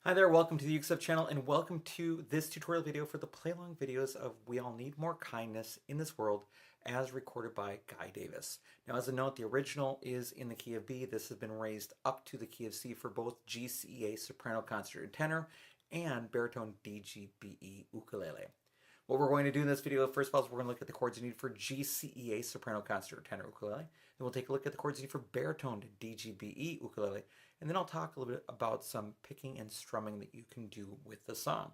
Hi there, welcome to the ukestuff channel and welcome to this tutorial video for the play-along videos of We All Need More Kindness in This World as recorded by Guy Davis. Now as a note, the original is in the key of B. This has been raised up to the key of C for both GCEA Soprano Concert and Tenor and Baritone DGBE Ukulele. What we're going to do in this video, first of all, is we're going to look at the chords you need for GCEA Soprano Concert or Tenor Ukulele. Then we'll take a look at the chords you need for Baritone DGBE Ukulele. And then I'll talk a little bit about some picking and strumming that you can do with the song.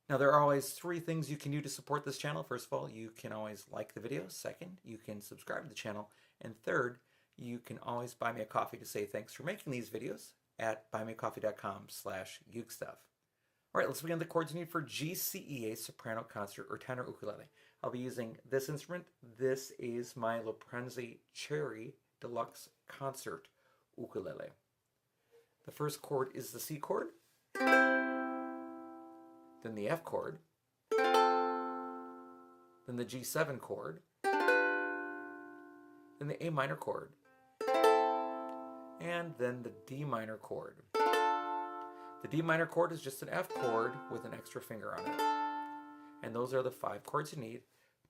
Now there are always three things you can do to support this channel. First of all, you can always like the video. Second, you can subscribe to the channel. And third, you can always buy me a coffee to say thanks for making these videos at buymeacoffee.com/ukestuff. All right, let's begin the chords you need for GCEA Soprano Concert or Tenor Ukulele. I'll be using this instrument. This is my Loprenzi Cherry Deluxe Concert Ukulele. The first chord is the C chord, then the F chord, then the G7 chord, then the A minor chord, and then the D minor chord. The D minor chord is just an F chord with an extra finger on it. And those are the 5 chords you need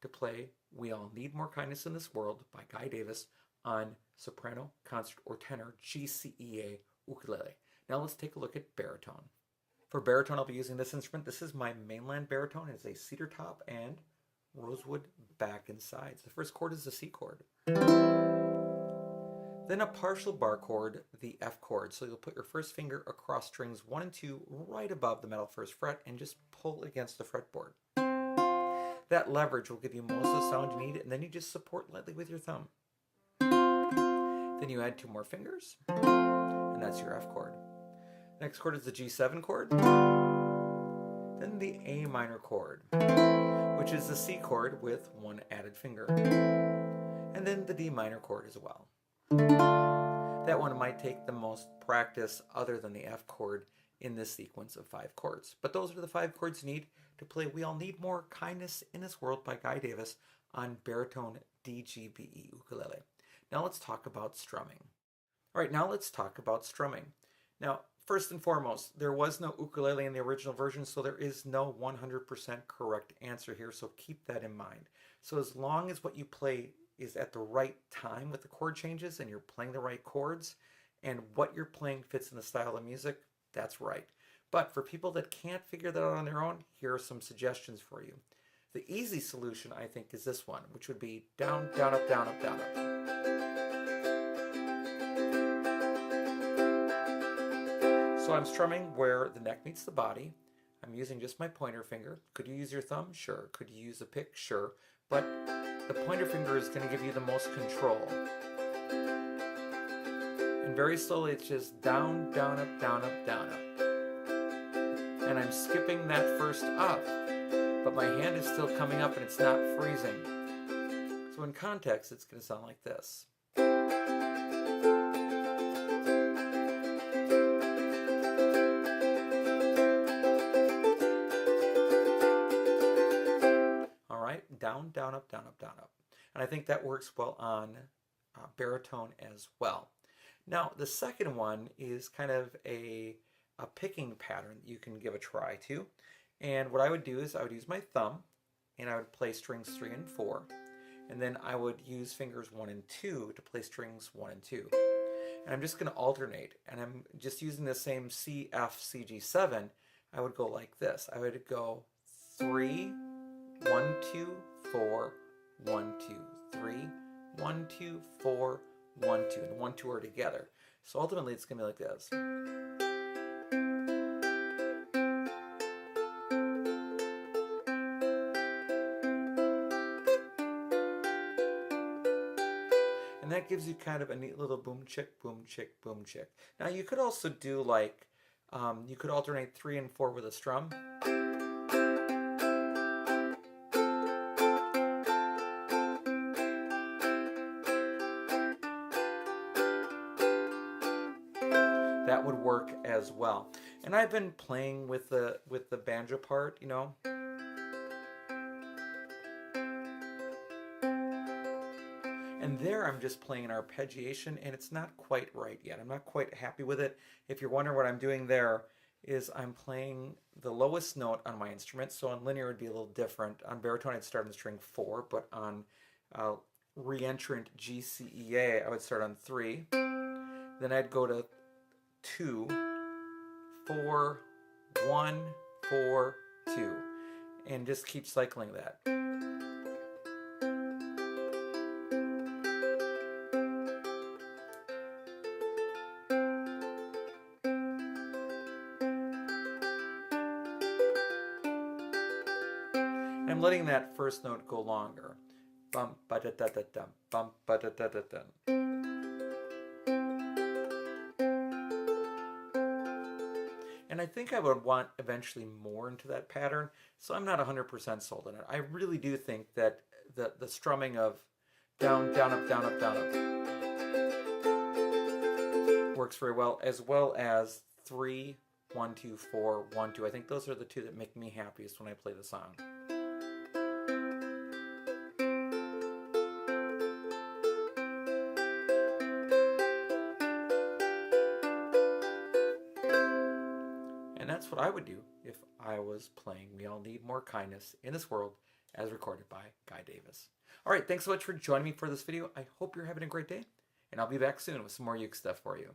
to play We All Need More Kindness in This World by Guy Davis on soprano, concert, or tenor GCEA ukulele. Now let's take a look at baritone. For baritone, I'll be using this instrument. This is my mainland baritone. It's a cedar top and rosewood back and sides. The first chord is the C chord. Then a partial bar chord, the F chord. So you'll put your first finger across strings 1 and 2 right above the metal first fret and just pull against the fretboard. That leverage will give you most of the sound you need, and then you just support lightly with your thumb. Then you add 2 more fingers, and that's your F chord. Next chord is the G7 chord, then the A minor chord, which is the C chord with 1 added finger, and then the D minor chord as well. That one might take the most practice other than the F chord in this sequence of 5 chords. But those are the 5 chords you need to play We All Need More Kindness in This World by Guy Davis on baritone DGBE ukulele. Now let's talk about strumming. All right, now let's talk about strumming. Now, first and foremost, there was no ukulele in the original version, so there is no 100% correct answer here, so keep that in mind. So as long as what you play is at the right time with the chord changes and you're playing the right chords and what you're playing fits in the style of music, that's right. But for people that can't figure that out on their own, here are some suggestions for you. The easy solution, I think, is this one, which would be down, down, up, down, up, down, up. So I'm strumming where the neck meets the body. I'm using just my pointer finger. Could you use your thumb? Sure. Could you use a pick? Sure. But the pointer finger is going to give you the most control. And very slowly it's just down, down, up, down, up, down, up. And I'm skipping that first up, but my hand is still coming up and it's not freezing. So in context, it's going to sound like this. Down, down, up, down, up, down, up. And I think that works well on baritone as well. Now, the second one is kind of a picking pattern that you can give a try to. And what I would do is I would use my thumb and I would play strings 3 and 4. And then I would use fingers 1 and 2 to play strings 1 and 2. And I'm just going to alternate. And I'm just using the same C, F, C, G7. I would go like this. I would go 3, 1, 2, 4, 1, 2, 3, 1, 2, 4, 1, 2, and 1, 2 are together. So ultimately it's going to be like this. And that gives you kind of a neat little boom chick, boom chick, boom chick. Now you could also do like, you could alternate 3 and 4 with a strum. That would work as well. And I've been playing with the banjo part, you know. And there I'm just playing an arpeggiation and it's not quite right yet. I'm not quite happy with it. If you're wondering what I'm doing there, is I'm playing the lowest note on my instrument. So on linear it would be a little different. On baritone I'd start on string 4, but on reentrant GCEA I would start on 3. Then I'd go to 2, 4, 1, 4, 2, and just keep cycling that. I'm letting that first note go longer. Bum ba da da da dum, bum ba da da da dum. And I think I would want eventually more into that pattern, so I'm not 100% sold on it. I really do think that the strumming of down, down, up, down, up, down, up works very well as 3, 1, 2, 4, 1, 2. I think those are the two that make me happiest when I play the song. And that's what I would do if I was playing We All Need More Kindness in This World as recorded by Guy Davis. All right, thanks so much for joining me for this video. I hope you're having a great day, and I'll be back soon with some more uke stuff for you.